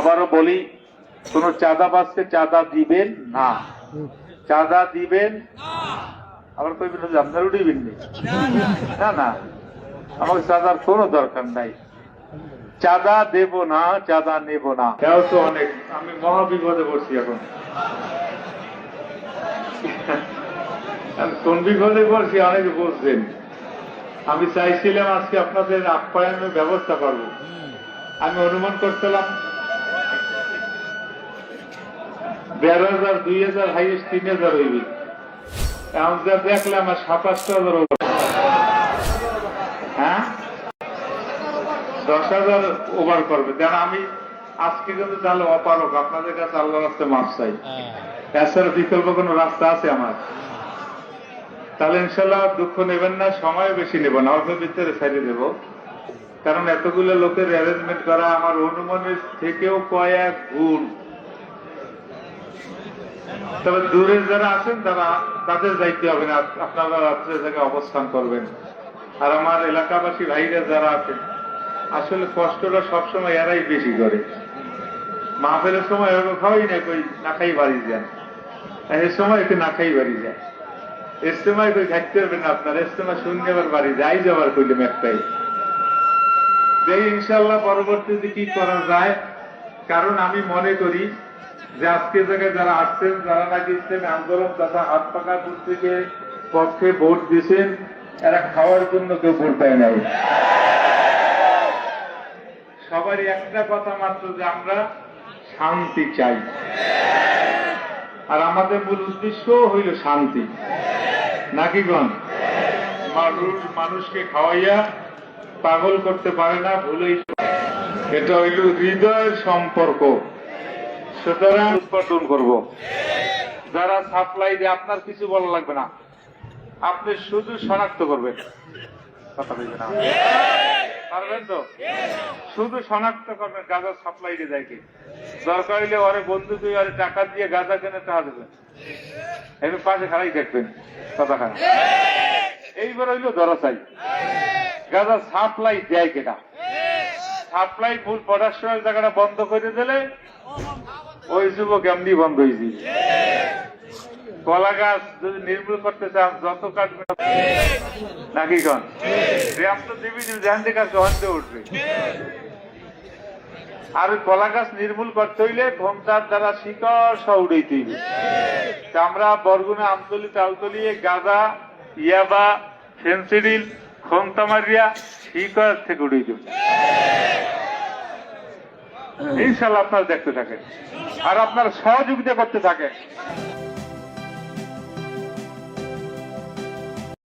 আবারও বলি, কোন চাঁদাবাজকে চাঁদা দিবেন না, চাঁদা দিবেন। আবার কইবেন যে আপনার উঠিবেন না, না, আমাকে চাঁদার কোনো দরকার নাই। চাঁদা দেব না, চাঁদা নেব না। এও তো অনেক, আমি মহা বিপদে পড়ছি এখন। কোন বিপদে পড়ছি অনেকে বুঝছেন। আমি চাইছিলাম আজকে আপনাদের আপ্যায়নের ব্যবস্থা করব। আমি অনুমান করছিলাম ১,৫০০, ২,০০০, হাইয়েস্ট ৩,০০০ হইবে। এখন যা দেখলে আমার ২৭,০০০ হ্যাঁ ১০,০০০ ওভার করবে। যেন আমি আজকে কিন্তু তাহলে অপারক, আপনাদের কাছে আল্লাহর রাস্তায় মাপ চাই। এছাড়া বিকল্প কোনো রাস্তা আছে আমার? তাহলে ইনশাল্লাহ দুঃখ নেবেন না, সময় বেশি নেব না, অল্প ভিতরে ছেড়ে দেব। কারণ এতগুলো লোকের অ্যারেঞ্জমেন্ট করা আমার অনুমানের থেকেও কয়েক গুণ। তবে দূরে যারা আছেন তাদের যাইতে হবে না, আপনারা রাত্রে জায়গায় অবস্থান করবেন। আর আমার এলাকাবাসী ভাইরা যারা আছেন, আসলে কষ্টটা সবসময় এরাই বেশি করে। মাহফিলের সময় এরকম খাওয়াই না, কই না খাই বাড়ি যান, এর সময় একটু না খাই বাড়ি যায়। ইস্তেমায় কই থাকতে পারবেন না আপনার, ইস্তেমা শুনতে আবার বাড়ি যাই যাবার কইলাম একটাই। দেখি ইনশাল্লাহ পরবর্তীতে কি করা যায়। কারণ আমি মনে করি যে আজকে জায়গায় যারা আসছেন, যারা নাকি ইসলামী আন্দোলন তথা হাত পাকা কর্তৃকের পক্ষে ভোট দিয়েছেন, এরা খাওয়ার জন্য কেউ ভোট দেয় নাই। সবারই একটা কথা মাত্র, যে আমরা শান্তি চাই। আর আমাদের মূল উদ্দেশ্য হইল শান্তি, নাকি গণ? মানুষকে খাওয়াইয়া পাগল করতে পারে না, ভুলেই। এটা হইল হৃদয়ের সম্পর্ক। সুতরাং উৎপাদন করব। যারা সাপ্লাই দেয়, আপনার কিছু বলা লাগবে না, আপনি শুধু শনাক্ত করবেন। কথা বলবেন না, পারবেন তো? শুধু শনাক্ত করবেন গাঁজা সাপ্লাই দিয়ে যায় কি। দরকার হইলে ওরে বন্ধু তুই আরে টাকা দিয়ে গাঁজা কেনে টাকা দেবেন, এবার পাশে খারাই দেখবেন। কথা খারাপ এইবার হইল ধরা চাই, গাঁজা সাপ্লাই দেয় কেটা। সাপ্লাই মূল প্রোডাকশনের জায়গাটা বন্ধ করে দিলে ওই যুবক এমনি বন্ধ হয়েছে। কলা গাছ যদি নির্মূল করতে চান, যত কাটবে নাকি কন র্যাম তো দিবি, ধ্যান থেকে সহজে উঠবে। আর ওই কলা গাছ নির্মূল করতে হইলে ঘোমটার দ্বারা শিকড় সহ উড়াইতে হইবে। আমরা বরগুনা, আমতলি, তালতলি গাঁজা, ইয়াবা, ফেন্সিডিল, খোমটা মারিয়া শিকড় থেকে উড়াই দেব। ইনশাল্লাহ আপনারা দেখতে থাকেন আর আপনারা সহযোগিতা করতে থাকেন।